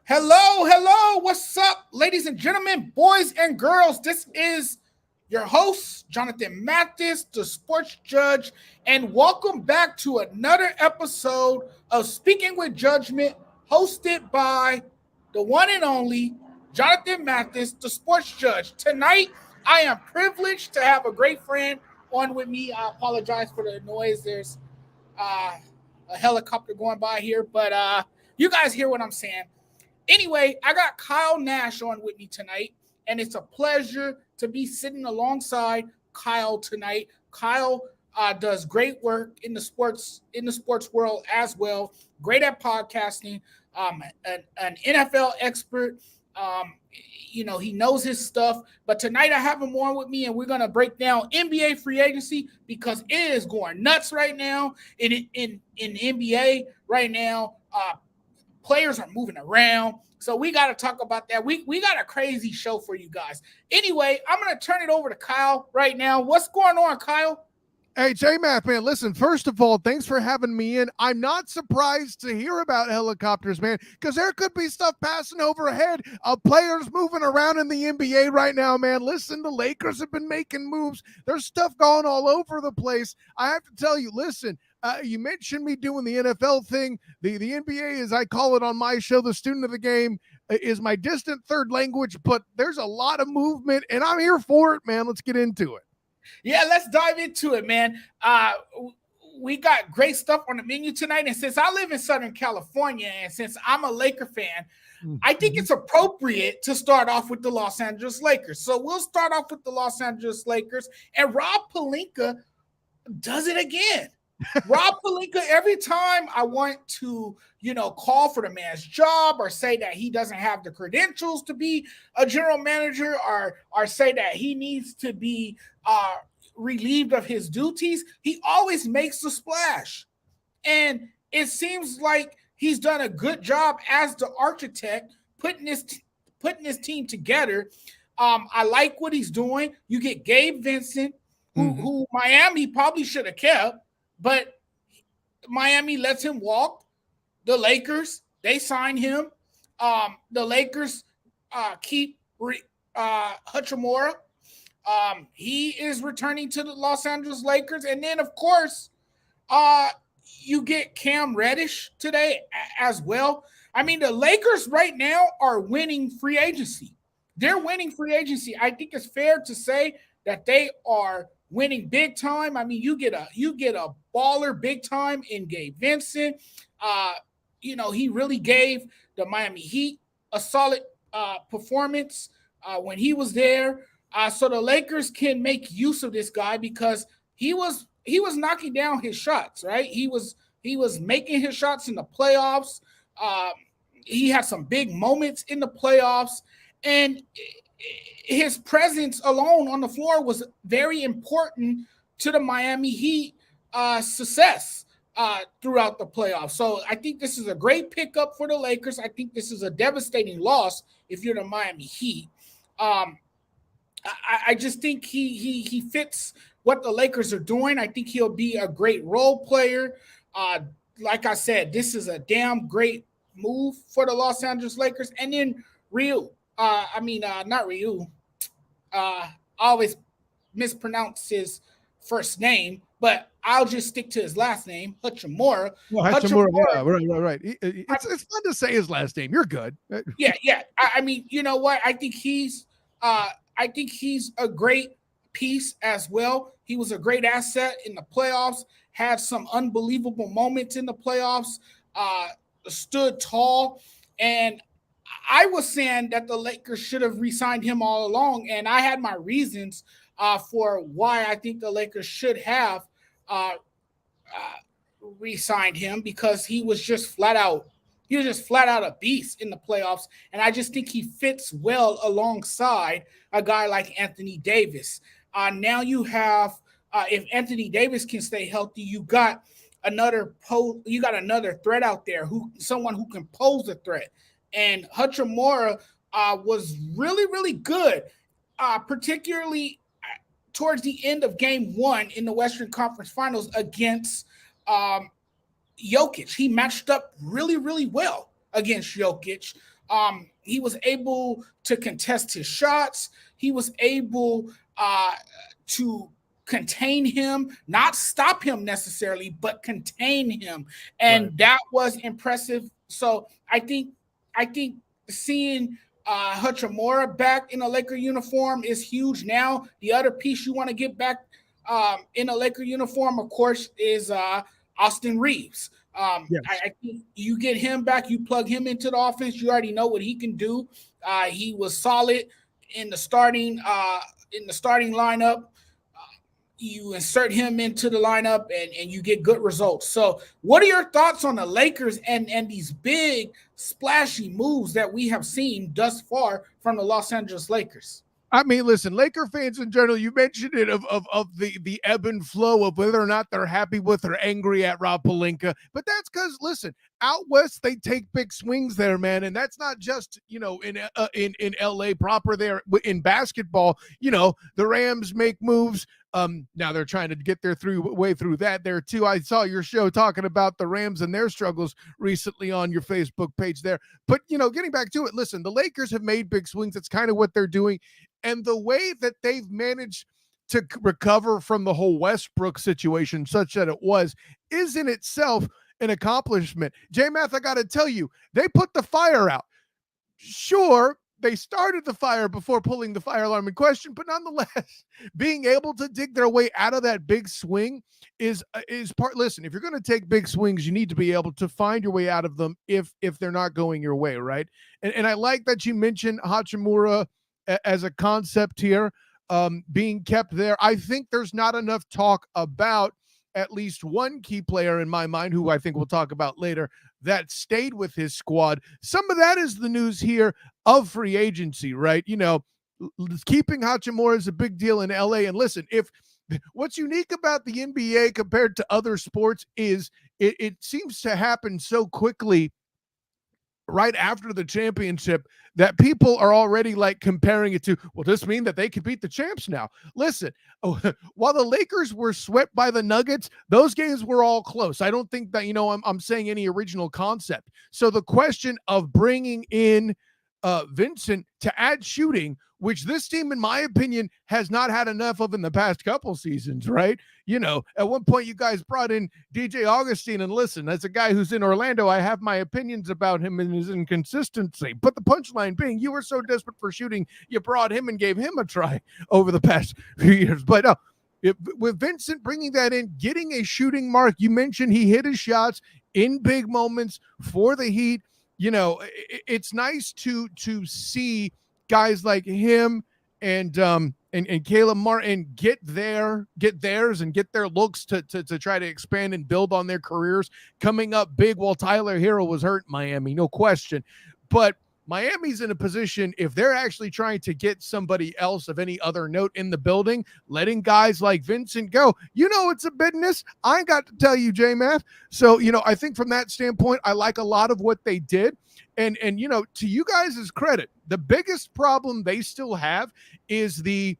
Hello, hello. What's up, ladies and gentlemen, boys and girls? This is your host, Jonathan Mathis, the sports judge, and welcome back to another episode of Speaking with Judgment, hosted by the one and only Jonathan Mathis, the sports judge. Tonight, I am privileged to have a great friend on with me. I apologize for the noise. There's uh, a helicopter going by here, but you guys hear what I'm saying. Anyway, I got Kyle Nash on with me tonight, and it's a pleasure to be sitting alongside Kyle tonight. Kyle does great work in the sports world as well. Great at podcasting. An NFL expert. He knows his stuff. But tonight I have him on with me, and we're gonna break down NBA free agency because it is going nuts right now in NBA right now. Players are moving around. So we got to talk about that. We got a crazy show for you guys. Anyway, I'm going to turn it over to Kyle right now. What's going on, Kyle? Hey, J-Math, man, listen, first of all, thanks for having me in. I'm not surprised to hear about helicopters, man, because there could be stuff passing overhead of players moving around in the NBA right now, man. Listen, the Lakers have been making moves. There's stuff going all over the place. I have to tell you, listen, you mentioned me doing the NFL thing. The NBA, as I call it on my show, the student of the game, is my distant third language, but there's a lot of movement, and I'm here for it, man. Let's get into it. Yeah, let's dive into it, man. We got great stuff on the menu tonight, and since I live in Southern California, and since I'm a Laker fan, I think it's appropriate to start off with the Los Angeles Lakers. So we'll start off with the Los Angeles Lakers, and Rob Pelinka does it again. Rob Pelinka, every time I want to, call for the man's job or say that he doesn't have the credentials to be a general manager or say that he needs to be relieved of his duties, he always makes the splash. And it seems like he's done a good job as the architect putting his team together. I like what he's doing. You get Gabe Vincent, who Miami probably should have kept, but Miami lets him walk. The Lakers, they sign him. The Lakers keep Hachimura. He is returning to the Los Angeles Lakers. And then, of course, you get Cam Reddish today as well. I mean, the Lakers right now are winning free agency. They're winning free agency. I think it's fair to say that they are winning big time. I mean, you get a baller big time in Gabe Vincent. He really gave the Miami Heat a solid performance when he was there. So the Lakers can make use of this guy because he was knocking down his shots, right? He was making his shots in the playoffs. He had some big moments in the playoffs, and his presence alone on the floor was very important to the Miami Heat success throughout the playoffs. So I think this is a great pickup for the Lakers. I think this is a devastating loss if you're the Miami Heat. I just think he fits what the Lakers are doing. I think he'll be a great role player. Like I said, this is a damn great move for the Los Angeles Lakers. And then not Ryu. I always mispronounce his first name, but I'll just stick to his last name, Hachimura. Hachimura, yeah, right. It's fun to say his last name. You're good. Yeah. I mean, you know what? I think he's a great piece as well. He was a great asset in the playoffs, had some unbelievable moments in the playoffs, stood tall. And I was saying that the Lakers should have re-signed him all along. And I had my reasons for why I think the Lakers should have re-signed him, because he was just flat out a beast in the playoffs. And I just think he fits well alongside a guy like Anthony Davis. Now you have, if Anthony Davis can stay healthy, you got another threat out there, someone who can pose a threat. And Hachimura was really, really good, particularly towards the end of game one in the Western Conference Finals against Jokic. He matched up really, really well. against Jokic. He was able to contest his shots. He was able to contain him, not stop him necessarily, but contain him. And that was impressive. So I think seeing Hachimura back in a Laker uniform is huge. Now, the other piece you want to get back in a Laker uniform, of course, is Austin Reeves. Yes. I think you get him back, you plug him into the offense, you already know what he can do. He was solid in the starting lineup. You insert him into the lineup and you get good results. So what are your thoughts on the Lakers and these big splashy moves that we have seen thus far from the Los Angeles Lakers? I mean, listen, Laker fans in general, you mentioned it of the ebb and flow of whether or not they're happy with or angry at Rob Pelinka. But that's because, listen, out west, they take big swings there, man. And that's not just, in LA proper there in basketball. The Rams make moves. Now they're trying to get their way through that there too. I saw your show talking about the Rams and their struggles recently on your Facebook page there. But, getting back to it, listen, the Lakers have made big swings. That's kind of what they're doing. And the way that they've managed to recover from the whole Westbrook situation, such that it was, is in itself an accomplishment. J-Math, I got to tell you, they put the fire out. Sure, they started the fire before pulling the fire alarm in question, but nonetheless, being able to dig their way out of that big swing is part. Listen, if you're going to take big swings, you need to be able to find your way out of them if they're not going your way, right? And I like that you mentioned Hachimura as a concept here, being kept there. I think there's not enough talk about at least one key player in my mind, who I think we'll talk about later, that stayed with his squad. Some of that is the news here of free agency, right? Keeping Hachimura is a big deal in LA. And listen, what's unique about the NBA compared to other sports is it seems to happen so quickly right after the championship that people are already like comparing it to, well, does this mean that they could beat the champs now? Listen, while the Lakers were swept by the Nuggets, those games were all close. I don't think that, I'm saying any original concept. So the question of bringing in Vincent to add shooting, which this team, in my opinion, has not had enough of in the past couple seasons, right? At one point you guys brought in DJ Augustine, and listen, as a guy who's in Orlando, I have my opinions about him and his inconsistency. But the punchline being, you were so desperate for shooting, you brought him and gave him a try over the past few years. But with Vincent bringing that in, getting a shooting mark, you mentioned he hit his shots in big moments for the Heat. It's nice to see guys like him and Caleb Martin get theirs and get their looks to try to expand and build on their careers, coming up big while Tyler Hero was hurt in Miami, no question. But Miami's in a position, if they're actually trying to get somebody else of any other note in the building, letting guys like Vincent go, it's a business. I ain't got to tell you, J-Math. So, I think from that standpoint, I like a lot of what they did. And to you guys' credit, the biggest problem they still have is the,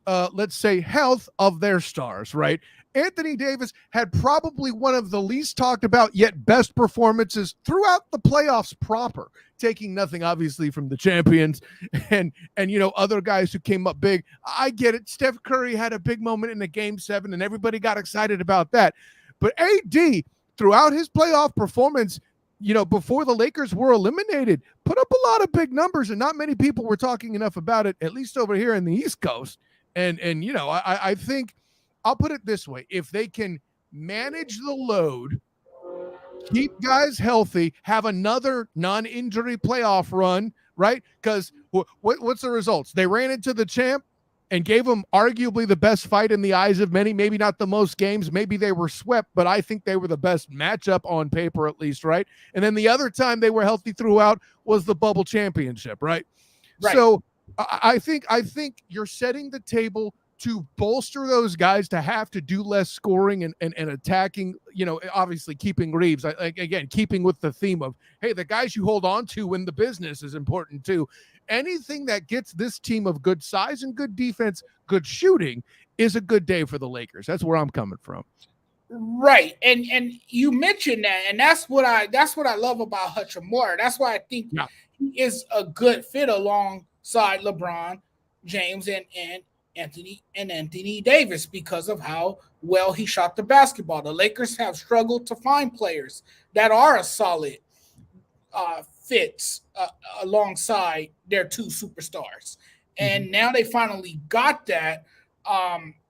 let's say, health of their stars, right? Anthony Davis had probably one of the least talked about yet best performances throughout the playoffs proper, taking nothing obviously from the champions and other guys who came up big. I get it. Steph Curry had a big moment in the Game 7 and everybody got excited about that. But AD, throughout his playoff performance, before the Lakers were eliminated, put up a lot of big numbers, and not many people were talking enough about it, at least over here in the East Coast. And I think I'll put it this way. If they can manage the load, keep guys healthy, have another non-injury playoff run, right? Because what's the results? They ran into the champ and gave them arguably the best fight in the eyes of many, maybe not the most games. Maybe they were swept, but I think they were the best matchup on paper at least, right? And then the other time they were healthy throughout was the bubble championship, right? So I think you're setting the table to bolster those guys to have to do less scoring and attacking, obviously keeping Reeves, again, keeping with the theme of, hey, the guys you hold on to in the business is important too. Anything that gets this team of good size and good defense, good shooting is a good day for the Lakers. That's where I'm coming from. Right, and you mentioned that, and that's what I love about Hachimura. That's why I think Yeah. he is a good fit alongside LeBron James and Anthony Davis because of how well he shot the basketball. The Lakers have struggled to find players that are a solid fits alongside their two superstars, and now they finally got that.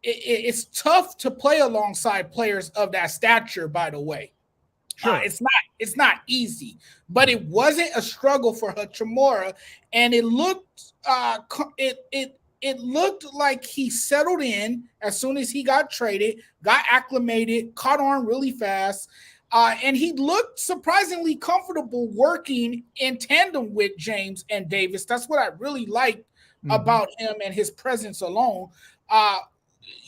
It's tough to play alongside players of that stature. By the way, Sure. It's not easy, but it wasn't a struggle for Hachimura, and it looked it looked like he settled in as soon as he got traded, got acclimated, caught on really fast. And he looked surprisingly comfortable working in tandem with James and Davis. That's what I really liked about him and his presence alone.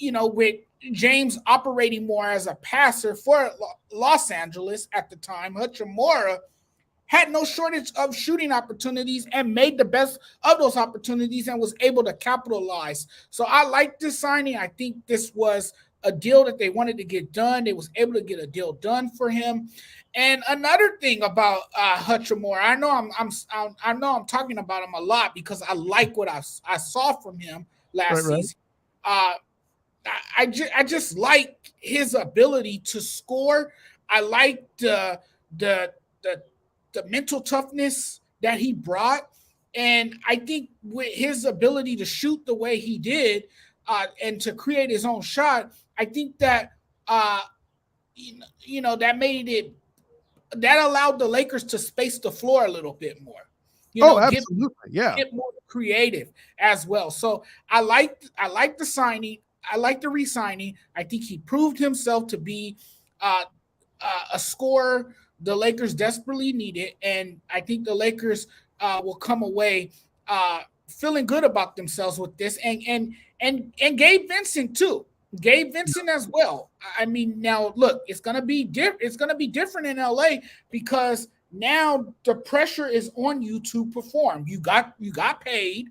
With James operating more as a passer for Los Angeles at the time, Hachimura had no shortage of shooting opportunities and made the best of those opportunities and was able to capitalize. So I like this signing. I think this was a deal that they wanted to get done. They was able to get a deal done for him. And another thing about Hachimura, I know I'm talking about him a lot because I like what I saw from him last season. I just like his ability to score. I like the mental toughness that he brought, and I think with his ability to shoot the way he did and to create his own shot, I think that that allowed the Lakers to space the floor a little bit more. Absolutely, get more creative as well. So I like the signing. I like the re-signing. I think he proved himself to be a scorer the Lakers desperately needed, and I think the Lakers will come away feeling good about themselves with this, and Gabe Vincent too. Gabe Vincent as well. I mean, now look, it's gonna be different in LA because now the pressure is on you to perform. You got paid.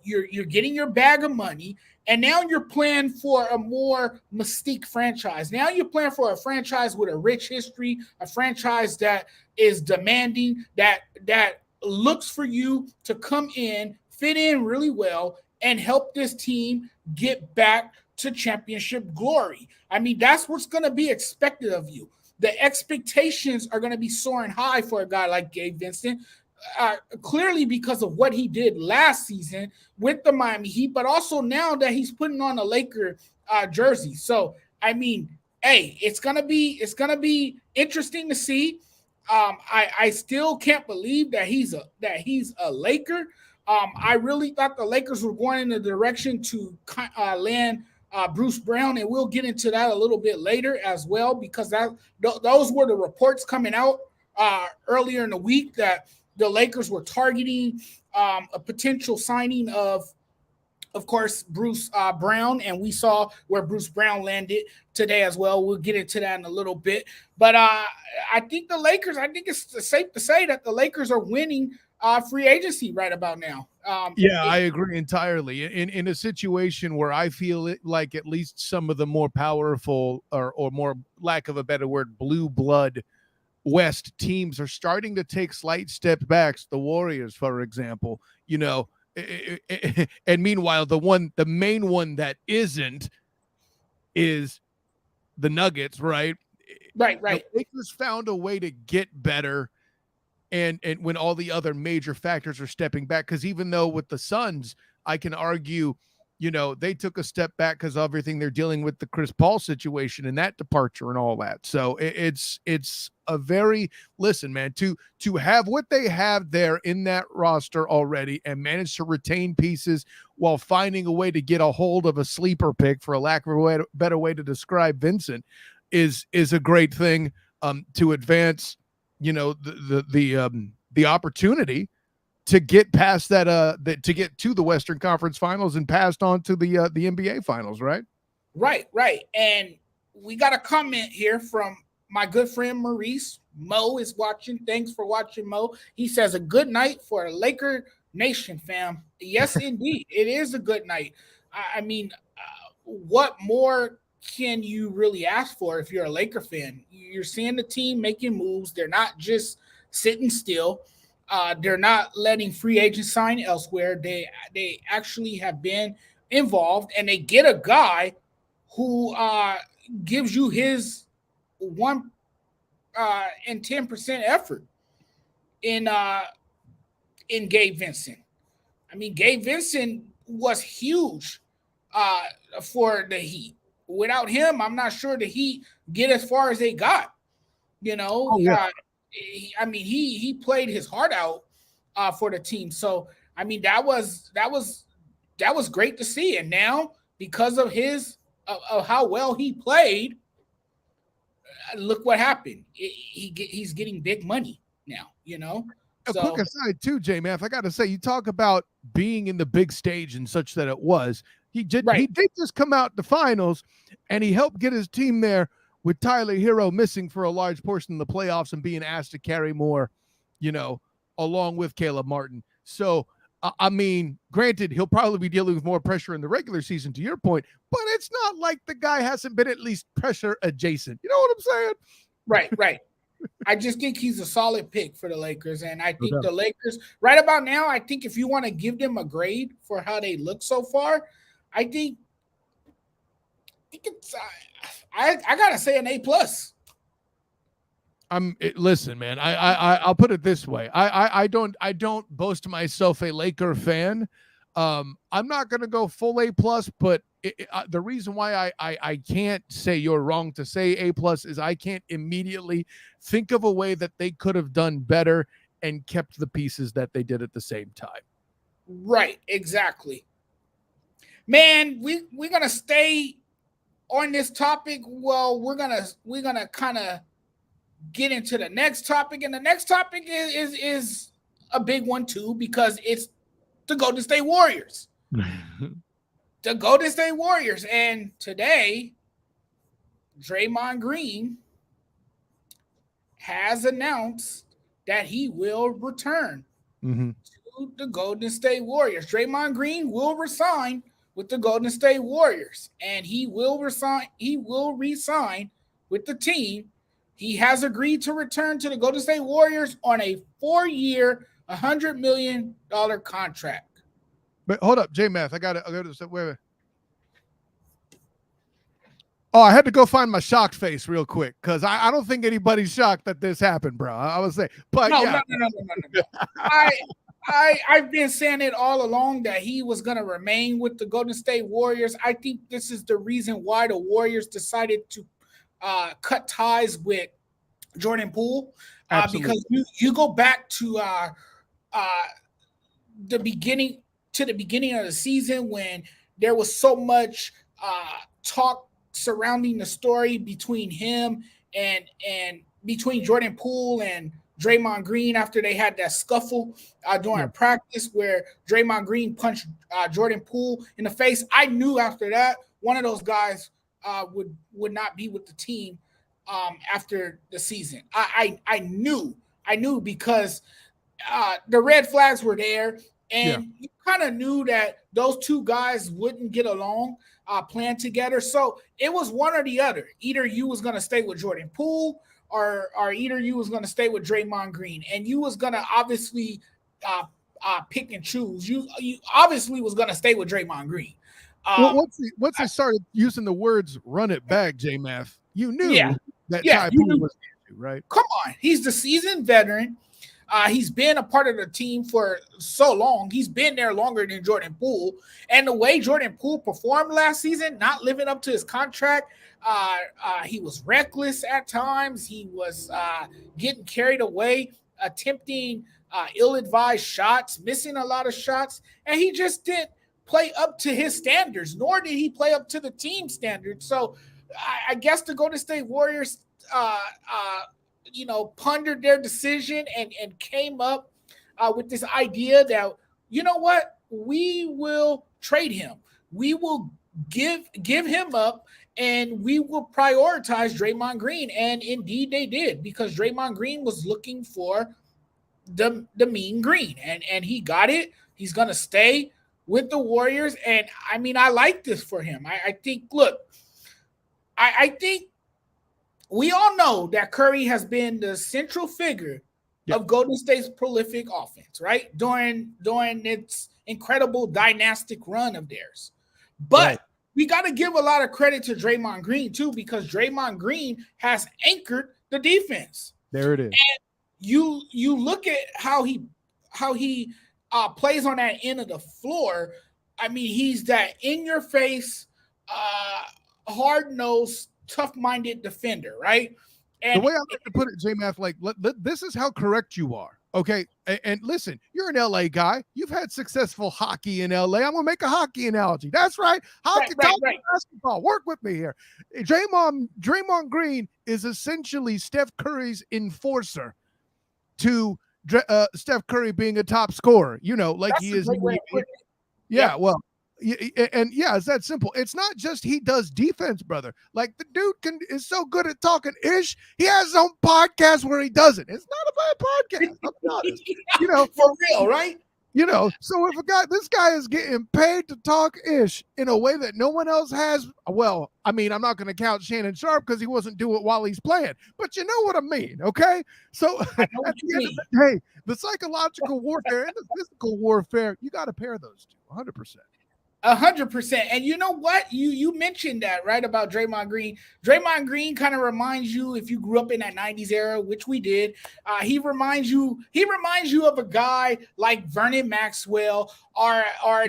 You're getting your bag of money. And now you're playing for a more mystique franchise. Now you're playing for a franchise with a rich history, a franchise that is demanding, that looks for you to come in, fit in really well, and help this team get back to championship glory. I mean, that's what's going to be expected of you. The expectations are going to be soaring high for a guy like Gabe Vincent. Clearly because of what he did last season with the Miami Heat, but also now that he's putting on a Laker jersey. So, I mean, hey, it's gonna be interesting to see. I still can't believe that he's a Laker. I really thought the Lakers were going in the direction to land Bruce Brown, and we'll get into that a little bit later as well, because those were the reports coming out earlier in the week that the Lakers were targeting a potential signing of course, Bruce Brown, and we saw where Bruce Brown landed today as well. We'll get into that in a little bit. But I think it's safe to say that the Lakers are winning free agency right about now. I agree entirely. In a situation where I feel it like at least some of the more powerful or more, lack of a better word, blue blood West teams are starting to take slight step backs. The Warriors, for example, and meanwhile, the main one that isn't is the Nuggets, right? Right. The Lakers found a way to get better, and when all the other major factors are stepping back, because even though with the Suns, I can argue, they took a step back because of everything they're dealing with, the Chris Paul situation and that departure and all that. So it's a very, listen, man, to have what they have there in that roster already and manage to retain pieces while finding a way to get a hold of a sleeper pick, for a lack of a better way to describe Vincent, is a great thing to advance, the opportunity to get past that, to get to the Western Conference Finals and passed on to the NBA Finals, right? Right. And we got a comment here from my good friend Maurice. Mo is watching. Thanks for watching, Mo. He says, a good night for a Laker Nation, fam. Yes, indeed. It is a good night. I mean, what more can you really ask for if you're a Laker fan? You're seeing the team making moves. They're not just sitting still. They're not letting free agents sign elsewhere. They actually have been involved, and they get a guy who gives you his 1 and 10% effort in Gabe Vincent. I mean, Gabe Vincent was huge for the Heat. Without him, I'm not sure the Heat get as far as they got. You know, he played his heart out for the team. So I mean, that was great to see. And now, because of of how well he played, look what happened. He's getting big money now. You know. A quick aside too, J-Math, I got to say, you talk about being in the big stage and such that it was. He did just come out the finals, and he helped get his team there with Tyler Hero missing for a large portion of the playoffs and being asked to carry more, along with Caleb Martin. So, I mean, granted, he'll probably be dealing with more pressure in the regular season, to your point, but it's not like the guy hasn't been at least pressure adjacent. You know what I'm saying? Right. I just think he's a solid pick for the Lakers. And I think the Lakers, right about now, I think if you want to give them a grade for how they look so far, I think it's I gotta say an A+. Listen, man, I'll put it this way. I don't boast myself a Laker fan. I'm not gonna go full A+, but the reason why I can't say you're wrong to say A+ is I can't immediately think of a way that they could have done better and kept the pieces that they did at the same time. Right, exactly. Man, we're gonna stay on this topic. Well, we're gonna kind of get into the next topic, and the next topic is a big one too, because it's the Golden State Warriors. The Golden State Warriors. And today, Draymond Green has announced that he will return to the Golden State Warriors. Draymond Green will resign with the Golden State Warriors, and he will resign with the team. He has agreed to return to the Golden State Warriors on a 4-year, $100 million contract. But hold up, J-Math. I got to wait. Oh, I had to go find my shocked face real quick, because I don't think anybody's shocked that this happened, bro. I would say, but no. I've been saying it all along that he was going to remain with the Golden State Warriors. I think this is the reason why the Warriors decided to cut ties with Jordan Poole, because you go back to the beginning of the season, when there was so much talk surrounding the story between him and between Jordan Poole and Draymond Green after they had that scuffle during practice where Draymond Green punched Jordan Poole in the face. I knew after that one of those guys would not be with the team after the season. I knew because the red flags were there, and you kind of knew that those two guys wouldn't get along playing together. So it was one or the other. Either you was going to stay with Jordan Poole, or either you was going to stay with Draymond Green, and you was going to obviously pick and choose. You obviously was going to stay with Draymond Green. Once they started using the words "run it back," J-Math, you knew that Ty Poole was the issue, right? Come on, he's the seasoned veteran. He's been a part of the team for so long. He's been there longer than Jordan Poole. And the way Jordan Poole performed last season, not living up to his contract, he was reckless at times. He was getting carried away, attempting ill-advised shots, missing a lot of shots. And he just didn't play up to his standards, nor did he play up to the team standards. So I guess the Golden State Warriors pondered their decision and came up with this idea that, you know what, we will trade him. We will give him up, and we will prioritize Draymond Green. And indeed they did, because Draymond Green was looking for the mean green, and he got it. He's going to stay with the Warriors. And I mean, I like this for him. I think, look, I think we all know that Curry has been the central figure of Golden State's prolific offense, right? During its incredible dynastic run of theirs. But we got to give a lot of credit to Draymond Green too, because Draymond Green has anchored the defense. There it is. And you look at how he plays on that end of the floor. I mean, he's that in-your-face, hard-nosed, tough-minded defender, right? And the way I like to put it, J-Math, like, this is how correct you are. Okay. And listen, you're an LA guy. You've had successful hockey in LA. I'm going to make a hockey analogy. That's right. Hockey, right. Basketball. Work with me here. Draymond Green is essentially Steph Curry's enforcer to Steph Curry being a top scorer, like that's he is. Well, and it's that simple. It's not just he does defense, brother. Like the dude is so good at talking ish. He has his own podcast where he does it. It's not a bad podcast. I'm honest. For real, right? So if this guy is getting paid to talk ish in a way that no one else has, well, I mean, I'm not going to count Shannon Sharp because he wasn't doing it while he's playing, but you know what I mean, okay? So at the end of the day, the psychological warfare and the physical warfare, you got to pair those two, 100%. 100%. And you know what? You mentioned that, right, about Draymond Green. Draymond Green kind of reminds you, if you grew up in that 90s era, which we did, he reminds you of a guy like Vernon Maxwell or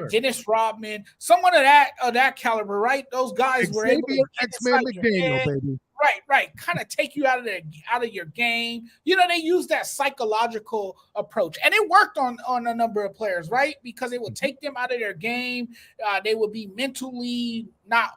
Dennis Rodman, someone of that caliber, right? Those guys were able to X-Man McDaniel, baby. Right. Kind of take you out of your game. They use that psychological approach, and it worked on a number of players, right? Because it would take them out of their game. They would be mentally not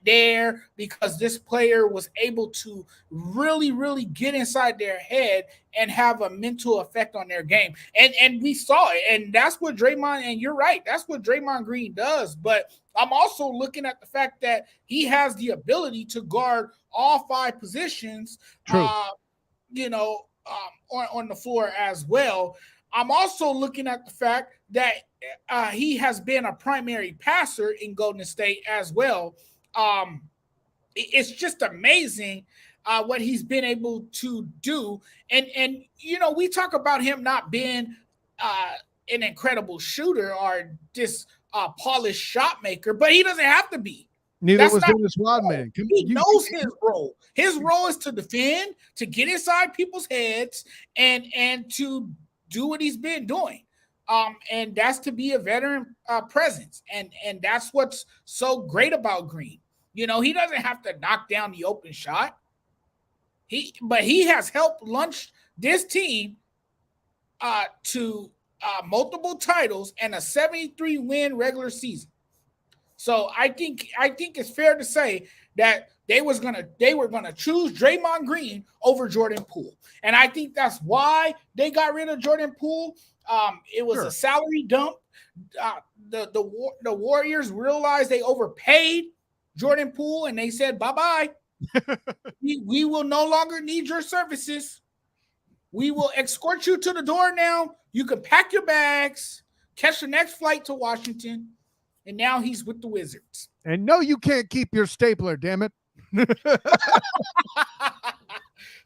there because this player was able to really, really get inside their head and have a mental effect on their game. And we saw it, and that's what Draymond. And you're right, that's what Draymond Green does. But I'm also looking at the fact that he has the ability to guard all 5 positions, on the floor as well. I'm also looking at the fact that he has been a primary passer in Golden State as well. It's just amazing what he's been able to do. And we talk about him not being an incredible shooter or just polished shot maker, but he doesn't have to be. Neither was Dennis Rodman. He knows his role. His role is to defend, to get inside people's heads, and to do what he's been doing. And that's to be a veteran presence. And that's what's so great about Green. He doesn't have to knock down the open shot. But he has helped launch this team to multiple titles and a 73-win regular season. So I think it's fair to say that they were gonna choose Draymond Green over Jordan Poole, and I think that's why they got rid of Jordan Poole. It was a salary dump. The Warriors realized they overpaid Jordan Poole, and they said bye-bye. we will no longer need your services. We will escort you to the door now. You can pack your bags, catch the next flight to Washington. And now he's with the Wizards. And no, you can't keep your stapler, damn it.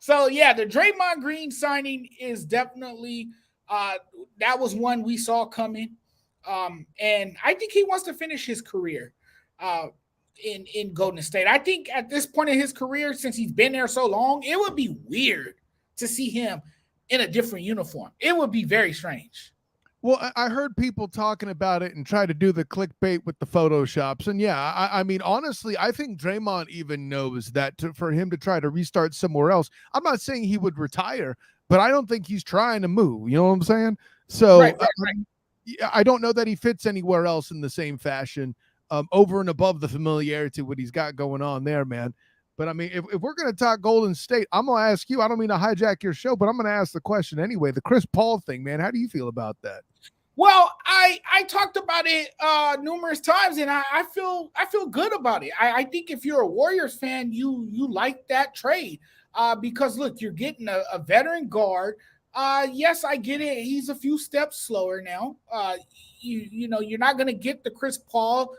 So, the Draymond Green signing is definitely that was one we saw coming. And I think he wants to finish his career in Golden State. I think at this point in his career, since he's been there so long, it would be weird to see him in a different uniform. It would be very strange. Well, I heard people talking about it and try to do the clickbait with the Photoshops. And I mean, honestly, I think Draymond even knows that for him to try to restart somewhere else, I'm not saying he would retire, but I don't think he's trying to move. You know what I'm saying? So right. I don't know that he fits anywhere else in the same fashion, over and above the familiarity what he's got going on there, man. But I mean, if we're going to talk Golden State, I'm going to ask you, I don't mean to hijack your show, but I'm going to ask the question anyway. The Chris Paul thing, man, how do you feel about that? Well, I talked about it numerous times, and I feel good about it. I think if you're a Warriors fan, you like that trade because look, you're getting a veteran guard. Yes, I get it. He's a few steps slower now. You're not going to get the Chris Paul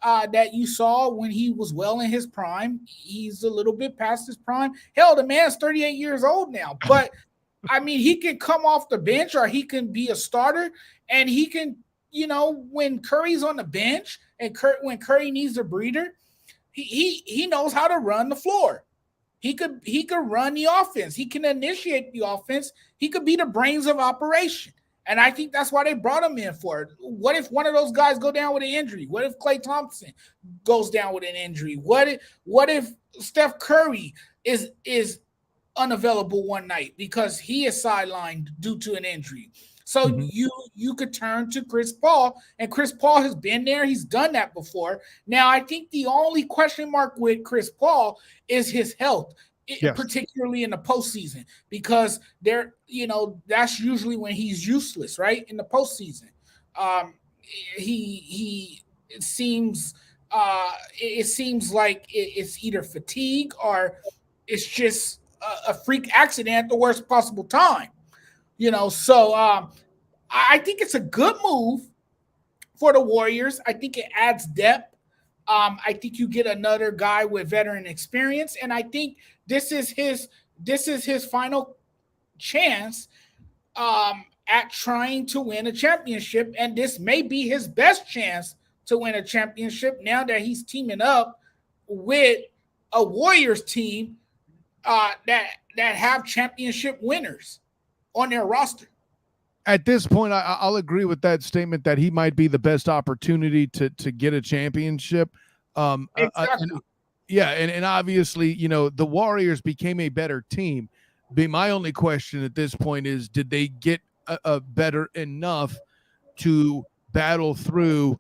that you saw when he was well in his prime. He's a little bit past his prime. Hell, the man's 38 years old now. But, I mean, he can come off the bench or he can be a starter, and he can, when Curry's on the bench and when Curry needs a breather, he knows how to run the floor. He could run the offense. He can initiate the offense. He could be the brains of operation. And I think that's why they brought him in for it. What if one of those guys go down with an injury? What if Klay Thompson goes down with an injury? What if Steph Curry is unavailable one night because he is sidelined due to an injury? So you could turn to Chris Paul, and Chris Paul has been there. He's done that before. Now, I think the only question mark with Chris Paul is his health. Yes. Particularly in the postseason, because that's usually when he's useless, right? In the postseason, it seems like it's either fatigue or it's just a freak accident at the worst possible time, So I think it's a good move for the Warriors. I think it adds depth. I think you get another guy with veteran experience, and I think this is his final chance at trying to win a championship, and this may be his best chance to win a championship now that he's teaming up with a Warriors team that have championship winners on their roster. At this point, I'll agree with that statement that he might be the best opportunity to get a championship. Exactly. And obviously, the Warriors became a better team. My only question at this point is, did they get a better enough to battle through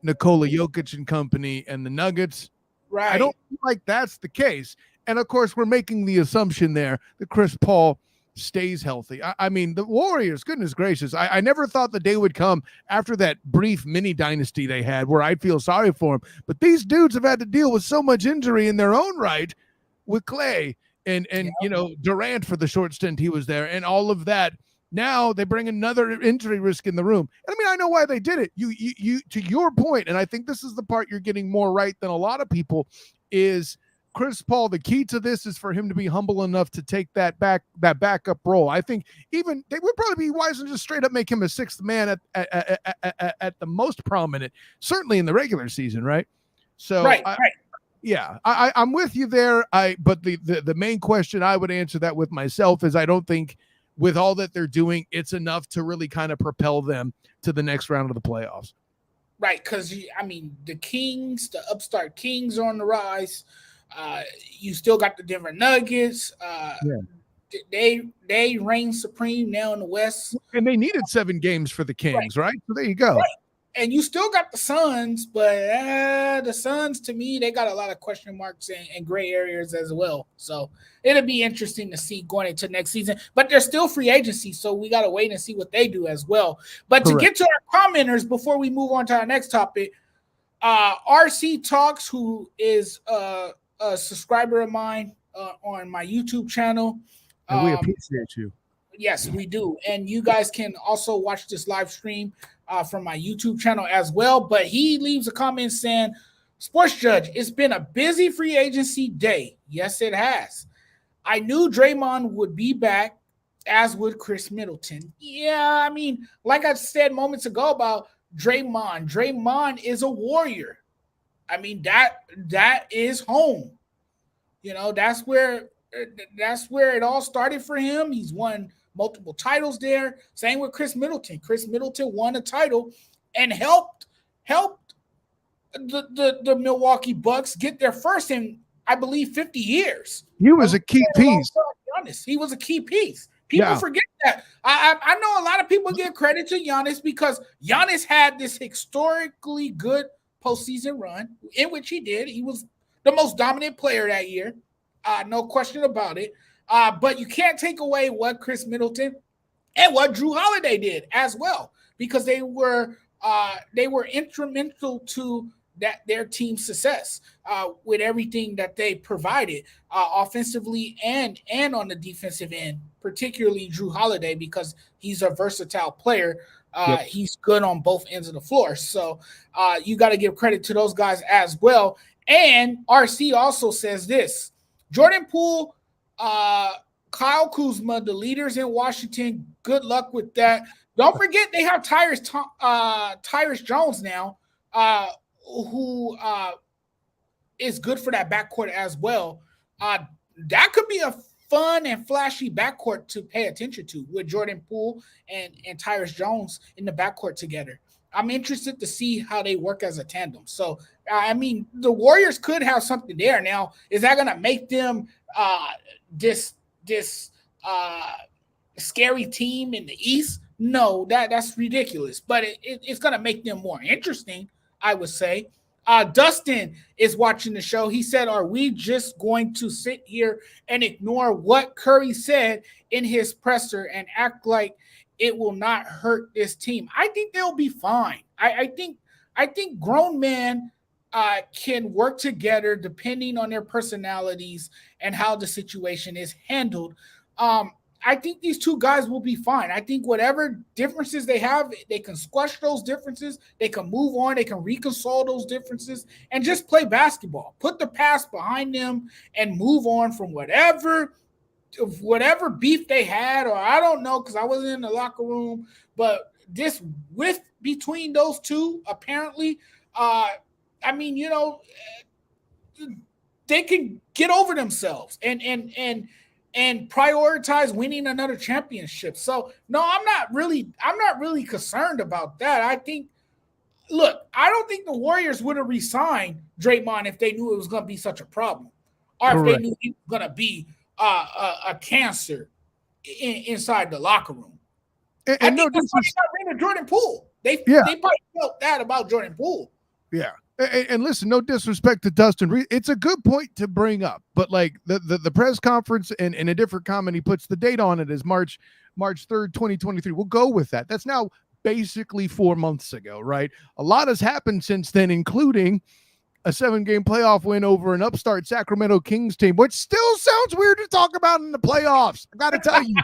Nikola Jokic and company and the Nuggets? Right. I don't feel like that's the case. And of course, we're making the assumption there that Chris Paul stays healthy. I mean, the Warriors, goodness gracious, I never thought the day would come after that brief mini dynasty they had where I'd feel sorry for them. But these dudes have had to deal with so much injury in their own right with Klay and Durant for the short stint he was there and all of that. Now they bring another injury risk in the room. And I mean, I know why they did it. You to your point, and I think this is the part you're getting more right than a lot of people, is Chris Paul, the key to this is for him to be humble enough to take that backup role. I think even they would probably be wise and just straight up make him a sixth man at the most prominent, certainly in the regular season, right? So, right. Yeah, I'm with you there. But the main question I would answer that with myself is I don't think with all that they're doing, it's enough to really kind of propel them to the next round of the playoffs. Right, because the upstart Kings are on the rise. You still got the Denver Nuggets. They reign supreme now in the West. And they needed 7 games for the Kings, right? So there you go. Right. And you still got the Suns, but the Suns, to me, they got a lot of question marks and gray areas as well. So it'll be interesting to see going into next season. But they're still free agency, so we got to wait and see what they do as well. But Correct. To get to our commenters before we move on to our next topic, RC Talks, who is a subscriber of mine on my YouTube channel. And we appreciate you. Yes, we do. And you guys can also watch this live stream from my YouTube channel as well. But he leaves a comment saying, Sports Judge, it's been a busy free agency day. Yes, it has. I knew Draymond would be back, as would Chris Middleton. Yeah, I mean, like I said moments ago about Draymond is a Warrior. I mean, that is home. That's where it all started for him. He's won multiple titles there. Same with Chris Middleton. Chris Middleton won a title and helped the Milwaukee Bucks get their first in, I believe, 50 years. He was a key piece. He was a key piece. People forget that. I know a lot of people give credit to Giannis because Giannis had this historically good postseason run in which he did. He was the most dominant player that year. No question about it. But you can't take away what Chris Middleton and what Jrue Holiday did as well, because they were instrumental to their team's success with everything that they provided offensively and on the defensive end, particularly Jrue Holiday, because he's a versatile player He's good on both ends of the floor. So you got to give credit to those guys as well. And RC also says this: Jordan Poole, Kyle Kuzma, the leaders in Washington, good luck with that. Don't forget they have Tyrus Jones now, who is good for that backcourt as well. That could be a fun and flashy backcourt to pay attention to with Jordan Poole and Tyrus Jones in the backcourt together. I'm interested to see how they work as a tandem. So, I mean, the Warriors could have something there. Now, is that going to make them this scary team in the East? No, that's ridiculous. But it's going to make them more interesting, I would say. Dustin is watching the show. He said, are we just going to sit here and ignore what Curry said in his presser and act like it will not hurt this team? I think they'll be fine. I think grown men can work together depending on their personalities and how the situation is handled. I think these two guys will be fine. I think whatever differences they have, they can squash those differences. They can move on. They can reconcile those differences and just play basketball. Put the past behind them and move on from whatever beef they had, or I don't know, because I wasn't in the locker room. But this with between those two, apparently, I mean, you know, they can get over themselves and prioritize winning another championship. So no, I'm not really concerned about that. I think, look, I don't think the Warriors would have re-signed Draymond if they knew it was going to be such a problem, or if they knew he was going to be a cancer inside the locker room. And no, that's why they got rid of Jordan Poole. They probably felt that about Jordan Poole. Yeah. And listen, no disrespect to Dustin. It's a good point to bring up, but like the press conference and in a different comment, he puts the date on it as March 3rd, 2023. We'll go with that. That's now basically 4 months ago, right? A lot has happened since then, including a 7-game playoff win over an upstart Sacramento Kings team, which still sounds weird to talk about in the playoffs. I got to tell you,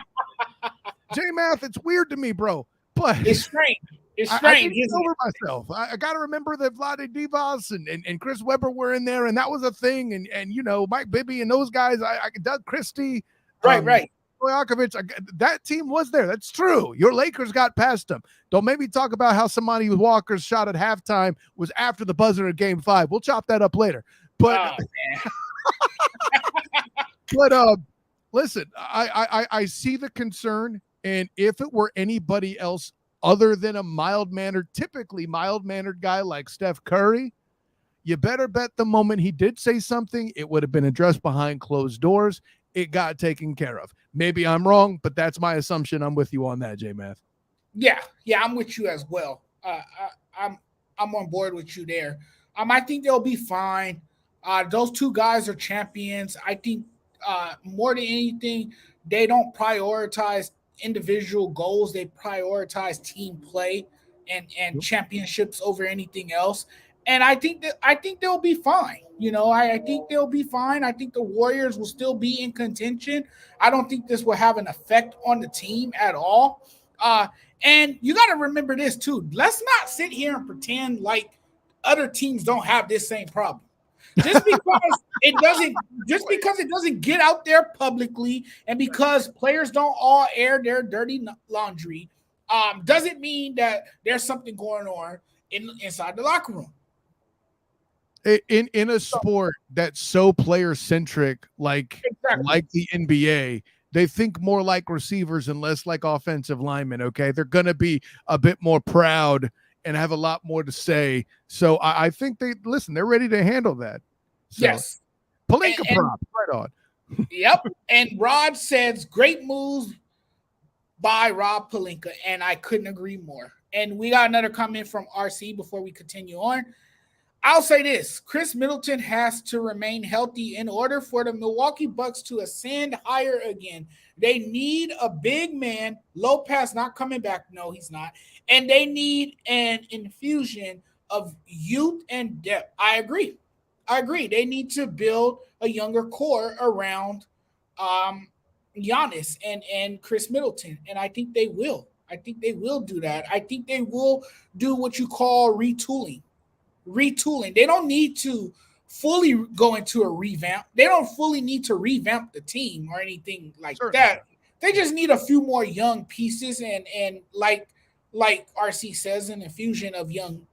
J-Math, it's weird to me, bro. But it's strange. It's strange. I over myself. I got to remember that Vlade Divac and Chris Webber were in there, and that was a thing. And you know, Mike Bibby and those guys. Doug Christie, right. Stojakovic, that team was there. That's true. Your Lakers got past them. Don't maybe talk about how Samani Walker's shot at halftime was after the buzzer of Game 5. We'll chop that up later. But listen, I see the concern, and if it were anybody else other than a typically mild-mannered guy like Steph Curry, you better bet the moment he did say something, it would have been addressed behind closed doors. It got taken care of. Maybe I'm wrong, but that's my assumption. I'm with you on that, J-Math. Yeah, I'm with you as well. I'm on board with you there. I think they'll be fine. Those two guys are champions. I think more than anything, they don't prioritize individual goals. They prioritize team play and championships over anything else. And I think they'll be fine. You know, I think they'll be fine. I think the Warriors will still be in contention. I don't think this will have an effect on the team at all. And you got to remember this too. Let's not sit here and pretend like other teams don't have this same problem. Just because it doesn't get out there publicly, and because players don't all air their dirty laundry, doesn't mean that there's something going on inside the locker room. In a sport that's so player centric, like the NBA, they think more like receivers and less like offensive linemen. Okay, they're gonna be a bit more proud and have a lot more to say. So I think they're ready to handle that. So, yes. Pelinka prop, right on. Yep. And Rod says, great moves by Rob Pelinka. And I couldn't agree more. And we got another comment from RC before we continue on. I'll say this. Chris Middleton has to remain healthy in order for the Milwaukee Bucks to ascend higher again. They need a big man. Lopez not coming back. No, he's not. And they need an infusion of youth and depth. I agree. They need to build a younger core around Giannis and Chris Middleton, and I think they will. I think they will do that. I think they will do what you call retooling. Retooling. They don't need to fully go into a revamp. They don't fully need to revamp the team or anything like that. They just need a few more young pieces and like RC says, an infusion of young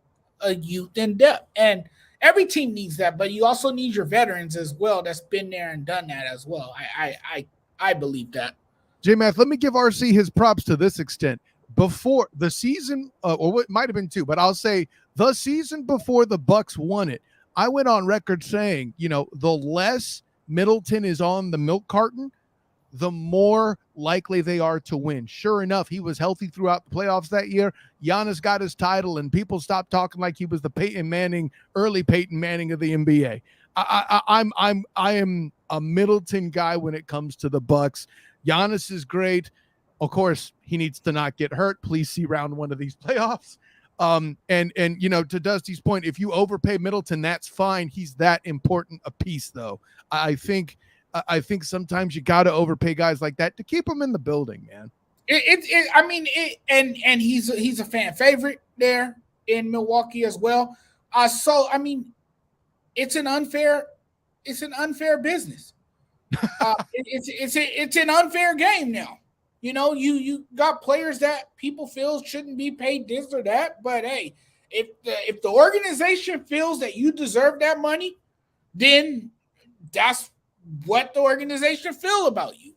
youth and depth. And every team needs that, but you also need your veterans as well that's been there and done that as well. I believe that. J-Math, let me give RC his props to this extent. Before the season, or what might have been two, but I'll say the season before the Bucks won it, I went on record saying, the less Middleton is on the milk carton, the more likely they are to win. Sure enough, he was healthy throughout the playoffs that year. Giannis got his title, and people stopped talking like he was the early Peyton Manning of the NBA. I am a Middleton guy when it comes to the Bucks. Giannis is great. Of course, he needs to not get hurt. Please see round one of these playoffs. And to Dusty's point, if you overpay Middleton, that's fine. He's that important a piece, though. I think sometimes you got to overpay guys like that to keep them in the building, man. And he's a fan favorite there in Milwaukee as well. So I mean, it's an unfair business. It's an unfair game now. You got players that people feel shouldn't be paid this or that, but hey, if the organization feels that you deserve that money, then that's what the organization feel about you.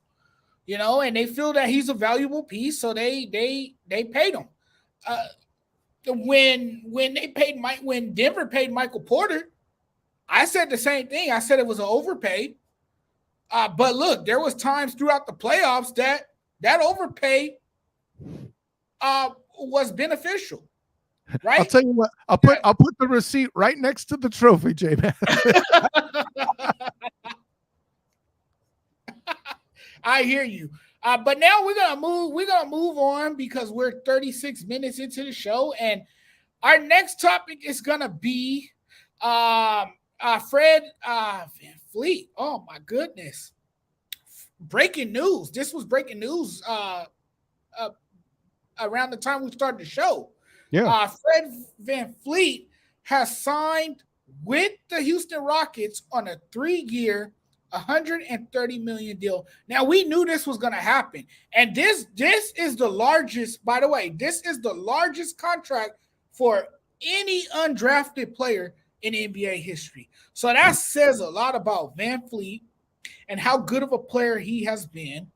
And they feel that he's a valuable piece, so they paid him. When Denver paid Michael Porter, I said the same thing. I said it was an overpay. But look, there was times throughout the playoffs that overpay was beneficial. Right? I'll tell you what. I'll put the receipt right next to the trophy, J-Man. I hear you. But now we're gonna move on because we're 36 minutes into the show, and our next topic is gonna be Fred VanVleet. Oh my goodness. Breaking news. This was breaking news around the time we started the show. Yeah. Fred VanVleet has signed with the Houston Rockets on a 3-year, $130 million deal. Now, we knew this was going to happen. And this is the largest, by the way, this is the largest contract for any undrafted player in NBA history. So that says a lot about VanVleet and how good of a player he has been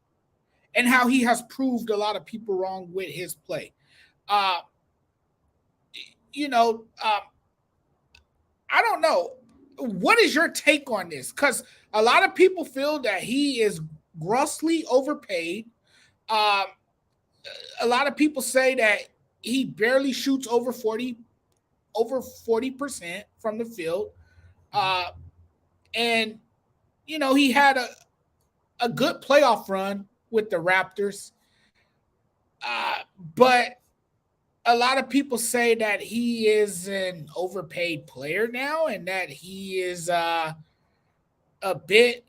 and how he has proved a lot of people wrong with his play. I don't know. What is your take on this? Because a lot of people feel that he is grossly overpaid. A lot of people say that he barely shoots over 40% from the field. And he had a good playoff run with the Raptors. But a lot of people say that he is an overpaid player now and that he is a bit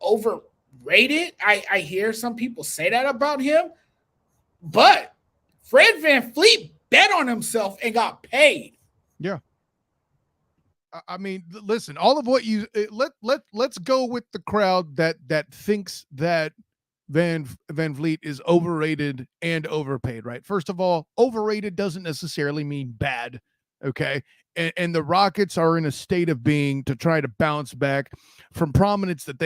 overrated. I hear some people say that about him. But Fred VanVleet bet on himself and got paid. Yeah. I mean, listen, all of what let's go with the crowd that thinks that VanVleet is overrated and overpaid, right? First of all, overrated doesn't necessarily mean bad, okay? And the Rockets are in a state of being to try to bounce back from prominence that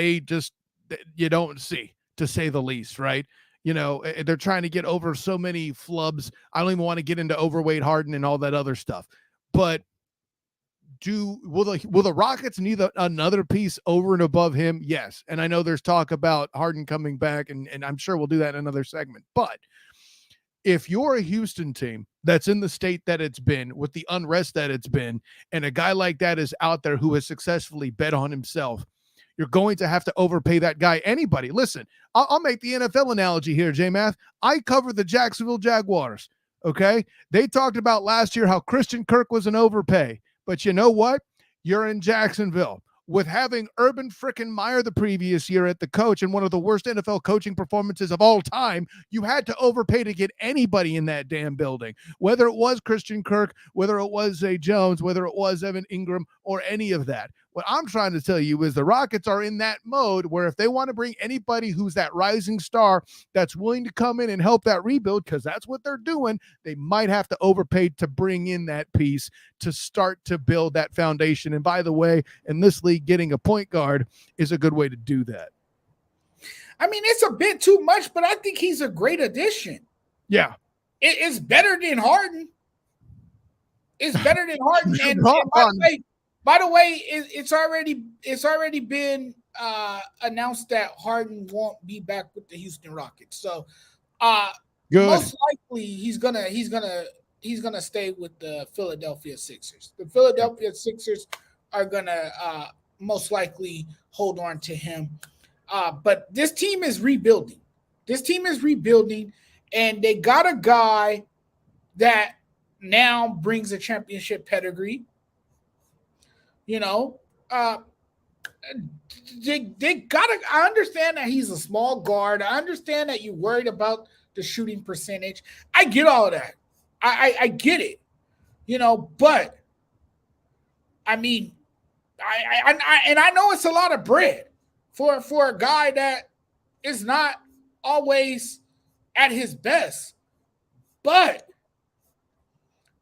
you don't see, to say the least, right? They're trying to get over so many flubs. I don't even want to get into overweight Harden and all that other stuff. But will the Rockets need another piece over and above him? Yes. And I know there's talk about Harden coming back, and I'm sure we'll do that in another segment. But if you're a Houston team that's in the state that it's been, with the unrest that it's been, and a guy like that is out there who has successfully bet on himself, you're going to have to overpay that guy. Anybody. Listen, I'll make the NFL analogy here, J-Math. I cover the Jacksonville Jaguars, okay? They talked about last year how Christian Kirk was an overpay. But you know what? You're in Jacksonville. with having Urban frickin' Meyer the previous year at the coach and one of the worst NFL coaching performances of all time, you had to overpay to get anybody in that damn building, whether it was Christian Kirk, whether it was Zay Jones, whether it was Evan Ingram, or any of that. What I'm trying to tell you is the Rockets are in that mode where if they want to bring anybody who's that rising star that's willing to come in and help that rebuild, because that's what they're doing, they might have to overpay to bring in that piece to start to build that foundation. And by the way, in this league, getting a point guard is a good way to do that. I mean, it's a bit too much, but I think he's a great addition. Yeah. It's better than Harden. It's better than Harden. And by the way, it's already been announced that Harden won't be back with the Houston Rockets. So most likely he's gonna stay with the Philadelphia Sixers. The Philadelphia Sixers are gonna most likely hold on to him. But this team is rebuilding. And they got a guy that now brings a championship pedigree. You know, they gotta. I understand that he's a small guard. I understand that you're worried about the shooting percentage. I get all of that. I get it. You know, but I mean, I know it's a lot of bread for a guy that is not always at his best, but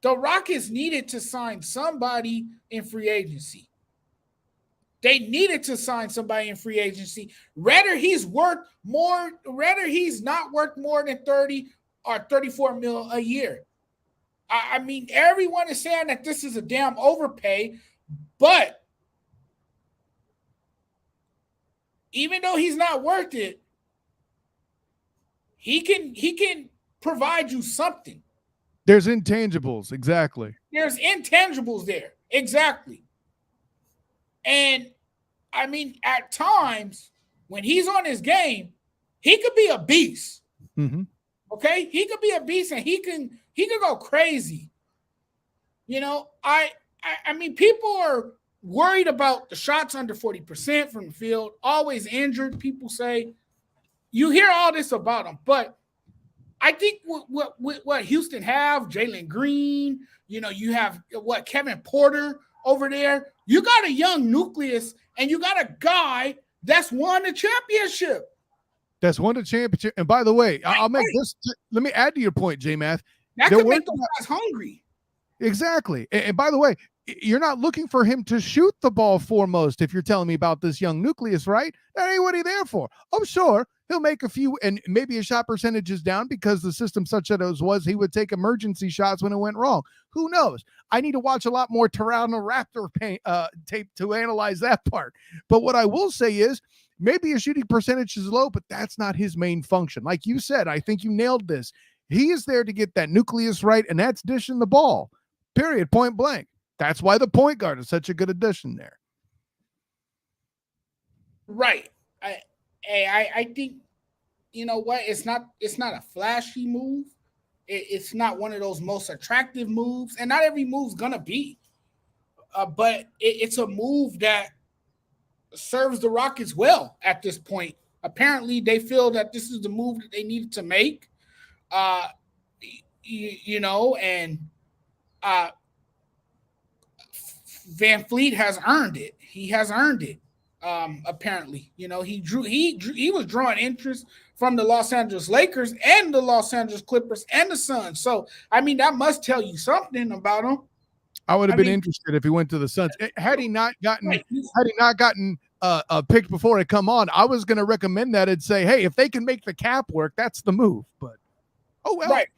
the Rockets needed to sign somebody in free agency. They needed to sign somebody in free agency. Whether he's not worth more than 30 or 34 mil a year. I mean, everyone is saying that this is a damn overpay, but even though he's not worth it, he can provide you something. There's intangibles, exactly. There's intangibles there, exactly. And I mean, at times when he's on his game, he could be a beast. Mm-hmm. Okay, he could be a beast, and he can go crazy. You know, I mean, people are worried about the shots under 40% from the field, always injured. People say you hear all this about him, but I think what Houston have, Jalen Green, you know, you have Kevin Porter over there. You got a young nucleus, and you got a guy that's won a championship. And by the way, I'll make this. Let me add to your point, J-Math. That could make those guys hungry. Exactly. And by the way, you're not looking for him to shoot the ball foremost if you're telling me about this young nucleus, right? That ain't what he's there for. I'm sure he'll make a few, and maybe his shot percentage is down because the system such that it was he would take emergency shots when it went wrong. Who knows? I need to watch a lot more Toronto Raptor tape to analyze that part. But what I will say is maybe his shooting percentage is low, but that's not his main function. Like you said, I think you nailed this. He is there to get that nucleus right, and that's dishing the ball. Period. Point blank. That's why the point guard is such a good addition there. Right. I think, you know what? It's not a flashy move. It's not one of those most attractive moves, and not every move's gonna be. But it's a move that serves the Rockets well at this point. Apparently, they feel that this is the move that they needed to make. You know, and Van Fleet has earned it. He has earned it. Apparently, you know, he was drawing interest from the Los Angeles Lakers and the Los Angeles Clippers and the Suns. So, I mean, that must tell you something about him. I would have been interested if he went to the Suns. Had he not gotten picked before it come on, I was going to recommend that and say, hey, if they can make the cap work, that's the move. But oh well, right.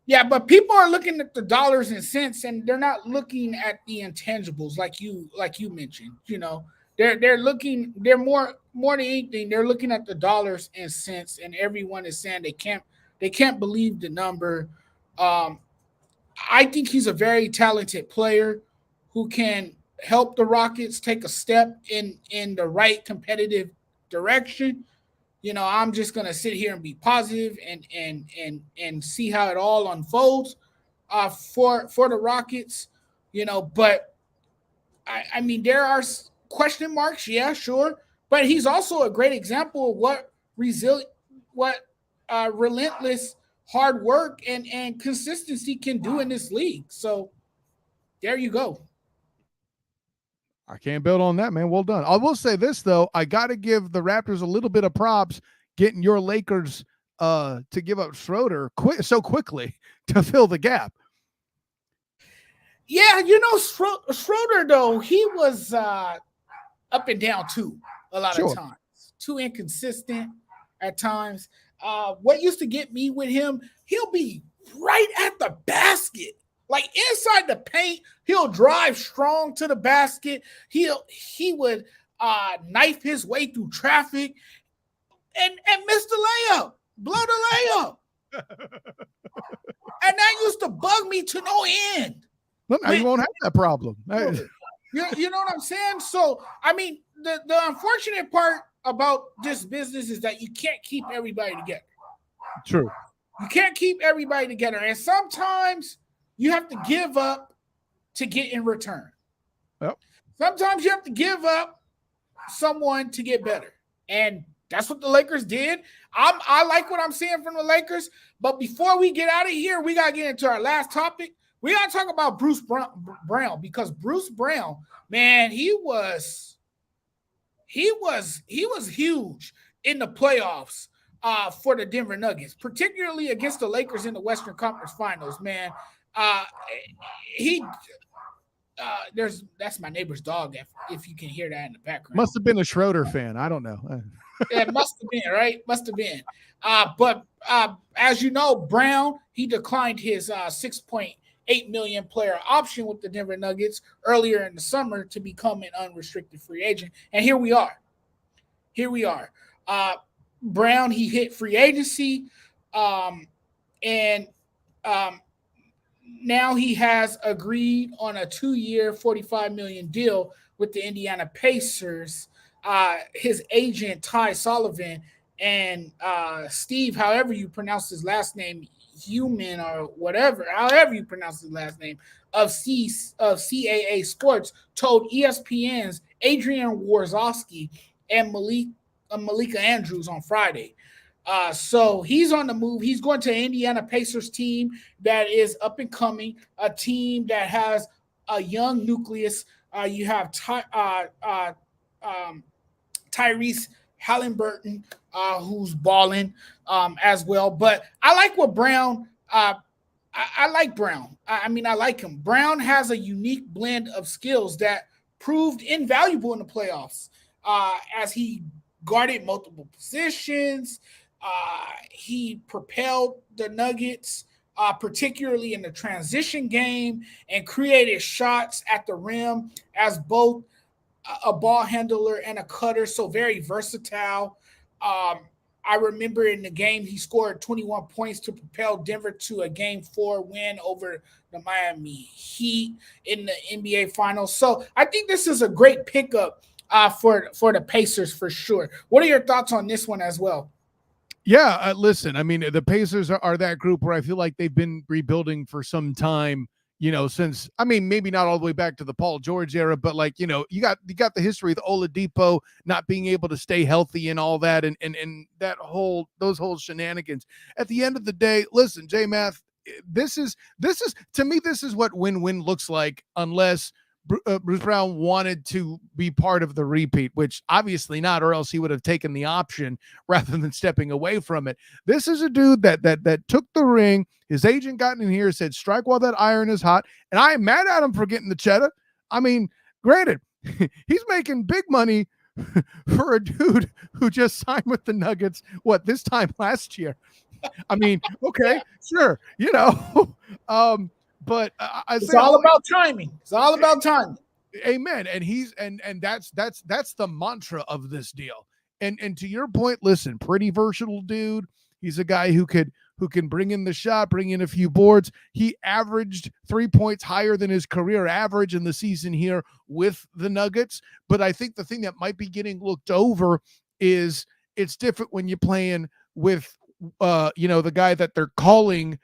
Yeah, but people are looking at the dollars and cents, and they're not looking at the intangibles like you mentioned. You know, they're looking. They're more than anything. They're looking at the dollars and cents, and everyone is saying they can't believe the number. I think he's a very talented player who can help the Rockets take a step in the right competitive direction. You know, I'm just gonna sit here and be positive and see how it all unfolds for the Rockets. You know, but I mean, there are question marks, yeah, sure, but he's also a great example of what relentless hard work and consistency can do in this league. So there you go. I can't build on that, man. Well done. I will say this though, I got to give the Raptors a little bit of props getting your Lakers to give up Schroeder so quickly to fill the gap. Yeah, you know, Schroeder though, he was up and down too a lot of times, too inconsistent at times. What used to get me with him, he'll be right at the basket. Like inside the paint, he'll drive strong to the basket. He would knife his way through traffic and miss the layup, blow the layup. And that used to bug me to no end. Well, now you won't have that problem. You know what I'm saying? So, I mean, the unfortunate part about this business is that you can't keep everybody together. True. You can't keep everybody together. And sometimes you have to give up to get in return. Yep. Sometimes you have to give up someone to get better. And that's what the Lakers did. I like what I'm seeing from the Lakers. But before we get out of here, we got to get into our last topic. We got to talk about Bruce Brown, because Bruce Brown, man, he was huge in the playoffs for the Denver Nuggets, particularly against the Lakers in the Western Conference Finals, man. That's my neighbor's dog, if you can hear that in the background. Must have been a Schroeder fan. I don't know. It must have been, right? Must have been. But as you know, Brown, he declined his $6.8 million player option with the Denver Nuggets earlier in the summer to become an unrestricted free agent. And here we are. Brown, he hit free agency, and now he has agreed on a 2-year, $45 million deal with the Indiana Pacers. His agent, Ty Sullivan, and Steve, however you pronounce his last name, Human or whatever, however you pronounce his last name, of CAA Sports, told ESPN's Adrian Wojnarowski and Malika Andrews on Friday. So he's on the move. He's going to an Indiana Pacers team that is up and coming, a team that has a young nucleus. You have Tyrese Halliburton, who's balling as well. But I like what Brown. I like Brown. I mean, I like him. Brown has a unique blend of skills that proved invaluable in the playoffs, as he guarded multiple positions. He propelled the Nuggets, particularly in the transition game, and created shots at the rim as both a ball handler and a cutter, so very versatile. I remember in the game he scored 21 points to propel Denver to a Game 4 win over the Miami Heat in the NBA Finals. So I think this is a great pickup for the Pacers for sure. What are your thoughts on this one as well? Yeah, listen, I mean, the Pacers are that group where I feel like they've been rebuilding for some time, since, I mean, maybe not all the way back to the Paul George era, but like, you got the history of Oladipo not being able to stay healthy and all that, and those whole shenanigans. At the end of the day, listen, J-Math, this is to me, this is what win-win looks like, unless Bruce Brown wanted to be part of the repeat, which obviously not, or else he would have taken the option rather than stepping away from it. This is a dude that took the ring. His agent got in here, said, strike while that iron is hot. And I am mad at him for getting the cheddar. I mean, granted, he's making big money for a dude who just signed with the Nuggets, this time last year. I mean, okay, sure, but it's all about timing. It's all about timing. Amen. And that's the mantra of this deal. And to your point, listen, pretty versatile dude. He's a guy who can bring in the shot, bring in a few boards. He averaged 3 points higher than his career average in the season here with the Nuggets. But I think the thing that might be getting looked over is it's different when you're playing with the guy that they're calling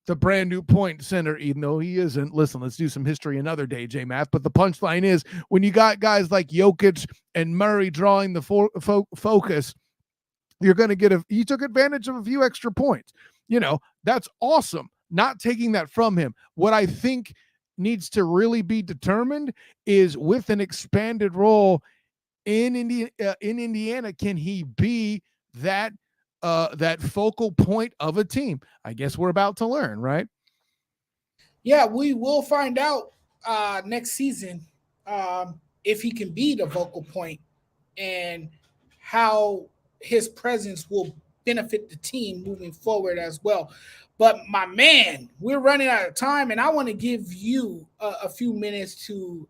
the brand new point center, even though he isn't. Listen, let's do some history another day, J-Math. But the punchline is, when you got guys like Jokic and Murray drawing the focus, you're going to get he took advantage of a few extra points. That's awesome. Not taking that from him. What I think needs to really be determined is, with an expanded role in Indiana, can he be that focal point of a team? I guess we're about to learn, right? Yeah, we will find out next season if he can be the focal point and how his presence will benefit the team moving forward as well. But my man, we're running out of time, and I want to give you a few minutes to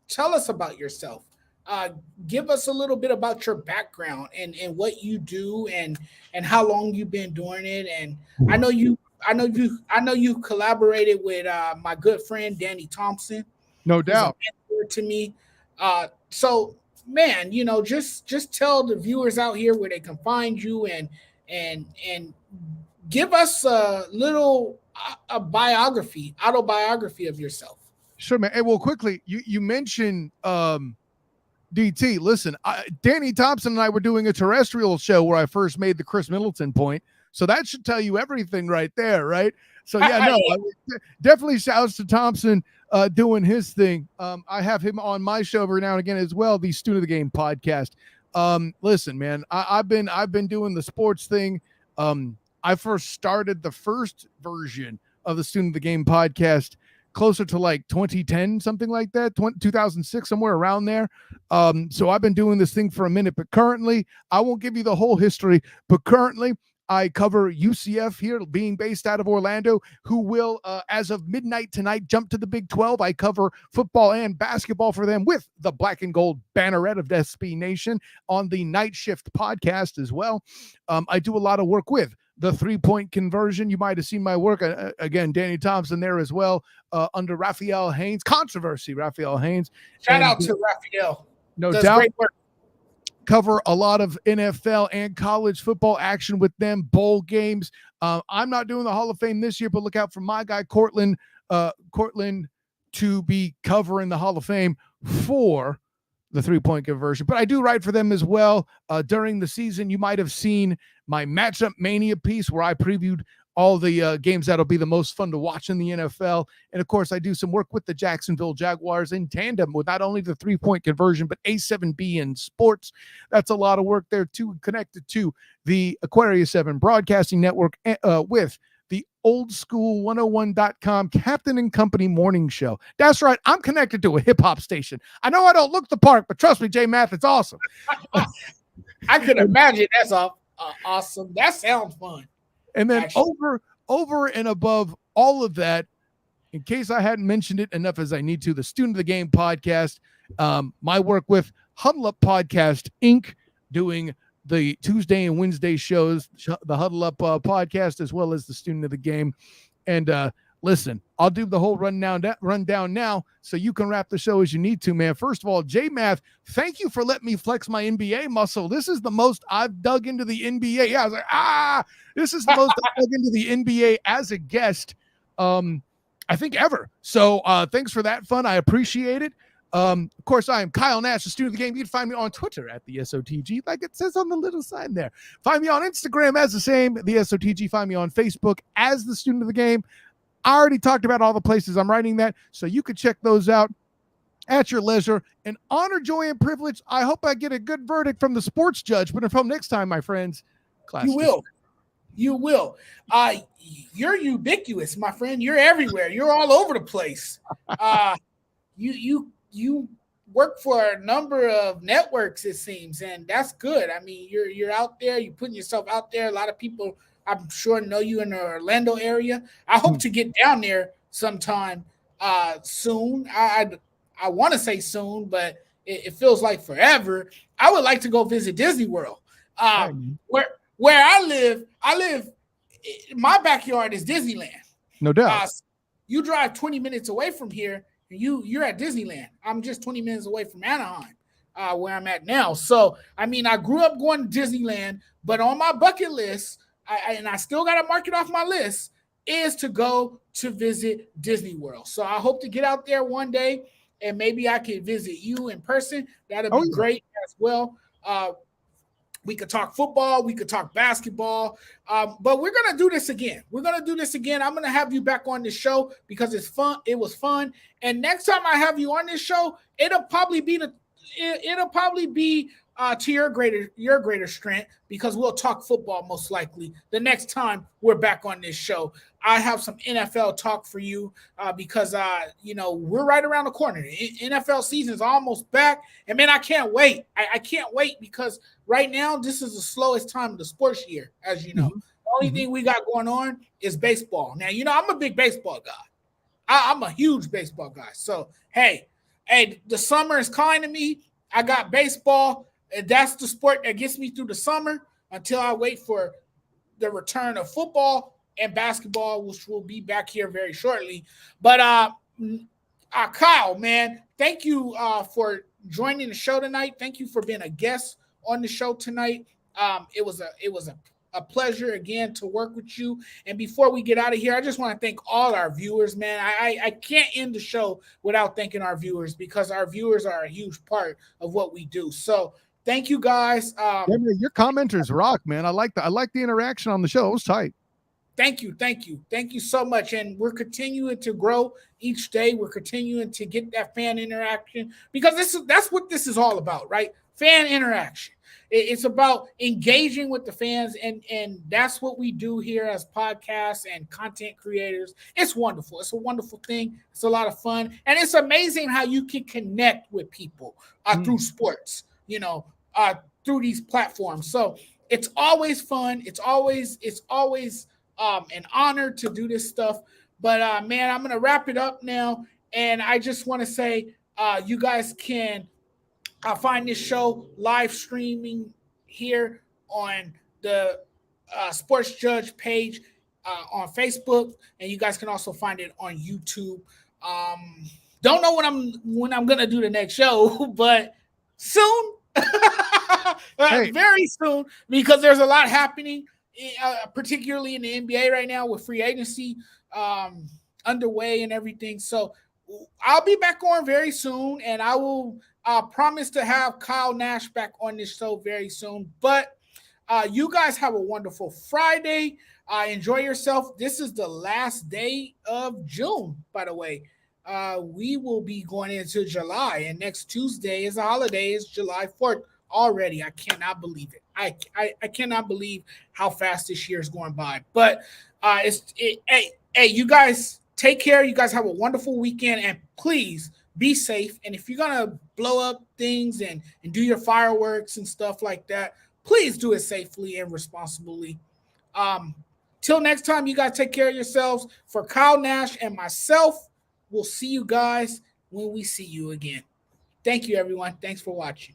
tell us about yourself. Give us a little bit about your background and what you do and how long you've been doing it. And I know you collaborated with my good friend Danny Thompson. No doubt. To me. So man, just tell the viewers out here where they can find you and give us a little autobiography of yourself. Sure, man. Hey, well, quickly, you mentioned DT. Listen, Danny Thompson and I were doing a terrestrial show where I first made the Chris Middleton point. So that should tell you everything right there, right? So yeah, no, definitely shouts to Thompson doing his thing. I have him on my show every now and again as well, the Student of the Game podcast. Listen, man, I've been doing the sports thing. I first started the first version of the Student of the Game podcast closer to like 2010, something like that, 2006, somewhere around there. So I've been doing this thing for a minute, but currently, I won't give you the whole history, but currently I cover UCF here, being based out of Orlando, who will, as of midnight tonight, jump to the Big 12. I cover football and basketball for them with the Black and Gold banneret of SB Nation on the Night Shift podcast as well. I do a lot of work with the three-point conversion. You might have seen my work. Again, Danny Thompson there as well, under Raphael Haynes. Controversy, Raphael Haynes. Shout out to Raphael. No doubt. Great work. Cover a lot of NFL and college football action with them, bowl games. I'm not doing the Hall of Fame this year, but look out for my guy, Cortland, to be covering the Hall of Fame for the three-point conversion. But I do write for them as well. During the season, you might have seen my Matchup Mania piece where I previewed all the games that'll be the most fun to watch in the NFL. And, of course, I do some work with the Jacksonville Jaguars in tandem with not only the three-point conversion, but A7B in sports. That's a lot of work there, too, connected to the Aquarius 7 Broadcasting Network with the oldschool101.com Captain and Company morning show. That's right. I'm connected to a hip-hop station. I know I don't look the part, but trust me, J-Math, it's awesome. I could imagine. That's awesome. That sounds fun. And then over and above all of that, in case I hadn't mentioned it enough as I need to, the Student of the Game podcast, my work with Huddle Up Podcast Inc., doing the Tuesday and Wednesday shows, the Huddle Up podcast, as well as the Student of the Game. And listen, I'll do the whole rundown now so you can wrap the show as you need to, man. First of all, J-Math, thank you for letting me flex my NBA muscle. This is the most I've dug into the NBA. Yeah, I was like, this is the most I've dug into the NBA as a guest, I think, ever. So thanks for that fun. I appreciate it. Of course, I am Kyle Nash, the Student of the Game. You can find me on Twitter at the SOTG, like it says on the little sign there. Find me on Instagram as the same, the SOTG. Find me on Facebook as the Student of the Game. I already talked about all the places I'm writing that, so you can check those out at your leisure. And honor, joy, and privilege, I hope I get a good verdict from the sports judge. But until next time, my friends, you will. You will. You're ubiquitous, my friend. You're everywhere. You're all over the place. You work for a number of networks, it seems, and that's good. I mean, you're out there. You're putting yourself out there. A lot of people, I'm sure, know you in the Orlando area. I hope to get down there sometime soon. I want to say soon, but it feels like forever. I would like to go visit Disney World. Where I live, my backyard is Disneyland. No doubt. You drive 20 minutes away from here, and you're at Disneyland. I'm just 20 minutes away from Anaheim, where I'm at now. So, I mean, I grew up going to Disneyland, but on my bucket list, I still got to mark it off my list, is to go to visit Disney World. So I hope to get out there one day and maybe I can visit you in person. That'd be great as well. We could talk football. We could talk basketball. But we're going to do this again. I'm going to have you back on the show because it's fun. It was fun. And next time I have you on this show, it'll probably be to your greater strength because we'll talk football most likely the next time we're back on this show. I have some NFL talk for you because we're right around the corner. NFL season is almost back, and man, I can't wait. I can't wait because right now this is the slowest time of the sports year, as you know. Mm-hmm. The only thing we got going on is baseball. Now, I'm a big baseball guy. I'm a huge baseball guy. So hey, the summer is kind to me. I got baseball. And that's the sport that gets me through the summer until I wait for the return of football and basketball, which will be back here very shortly. But Kyle, man, thank you for joining the show tonight. Thank you for being a guest on the show tonight. It was a pleasure again to work with you. And before we get out of here, I just want to thank all our viewers, man. I can't end the show without thanking our viewers because our viewers are a huge part of what we do. So thank you guys. Your commenters rock, man. I like the interaction on the show. It was tight. Thank you so much. And we're continuing to grow each day. We're continuing to get that fan interaction because that's what this is all about, right? Fan interaction. It's about engaging with the fans, and that's what we do here as podcasts and content creators. It's wonderful. It's a wonderful thing. It's a lot of fun, and it's amazing how you can connect with people through sports, through these platforms. So it's always fun. It's always an honor to do this stuff. But man, I'm gonna wrap it up now, and I just want to say you guys can. Find this show live streaming here on the Sports Judge page on Facebook, and you guys can also find it on YouTube. Don't know when I'm gonna do the next show, but soon, very soon, because there's a lot happening, particularly in the NBA right now with free agency underway and everything. So I'll be back on very soon, and I will promise to have Kyle Nash back on this show very soon. But you guys have a wonderful Friday. Enjoy yourself. This is the last day of June, by the way. We will be going into July, and next Tuesday is a holiday. It's July 4th already. I cannot believe it. I cannot believe how fast this year is going by. But hey, you guys take care. You guys have a wonderful weekend, and please be safe. And if you're gonna blow up things and do your fireworks and stuff like that, please do it safely and responsibly. Till next time, you guys take care of yourselves. For Kyle Nash and myself, we'll see you guys when we see you again. Thank you, everyone. Thanks for watching.